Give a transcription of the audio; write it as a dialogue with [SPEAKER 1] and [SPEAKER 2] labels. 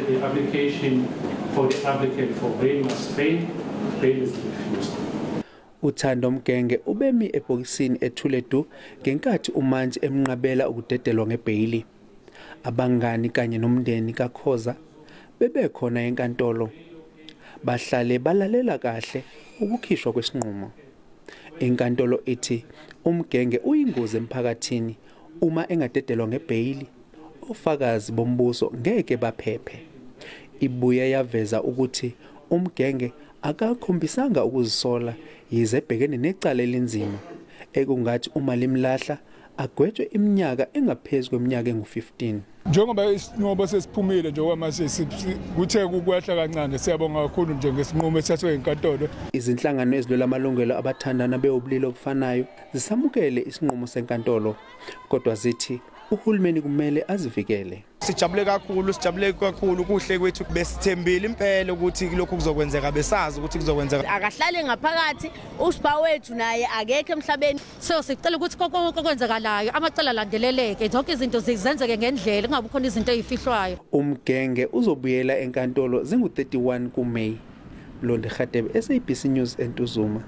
[SPEAKER 1] the application for the applicant for bail must fail, bail is refused.
[SPEAKER 2] Uthando Mgenge ubemi ebhokisini ethule du ngenkathi uMantshi emnqabela ukudedelwa ngebhayili. Abangani kanye nomndeni kaKhoza bebekhona enkantolo. Bahlale balalela kahle ukukhishwa kwesinqumo. Inkantolo ithi uMgenge uyingozi emphakathini uma engadedelwa ngebhayili. Ofakazi bombuso ngeke baphephe. Ibuye yaveza ukuthi uMgenge akakhombisanga ukuzisola yize ebhekene necala elinzima ekungathi uma limlahla agwetshwe iminyaka engaphezulu kweminyaka engu-15.
[SPEAKER 3] Njengoba isinqumo sesiphumile njengoba manje kuthe kukwehla kancane siyabonga kakhulu njengesinqumo esithathwe enkantolo.
[SPEAKER 2] Izinhlangano ezilwela amalungelo abathandana bewubulili obufanayo zisamukele isinqumo senkantolo kodwa zithi uhulumeni kumele azivikele.
[SPEAKER 4] Sijabule kakhulu kuhle kwethu besithembile impela ukuthi lokho kuzokwenzeka besazi ukuthi kuzokwenzeka.
[SPEAKER 5] Akahlale ngaphakathi uSipha wethu naye akekho emhlabeni.
[SPEAKER 6] So sicela ukuthi konke okwenzakalayo amacala landeleleke zonke izinto zizenzeke ngendlela kungabe khona izinto ezifihlwayo.
[SPEAKER 2] uMgenge uzobuyela enkantolo zingu-31 kuMeyi. Londi Khatebe, SABC News eNtuzuma.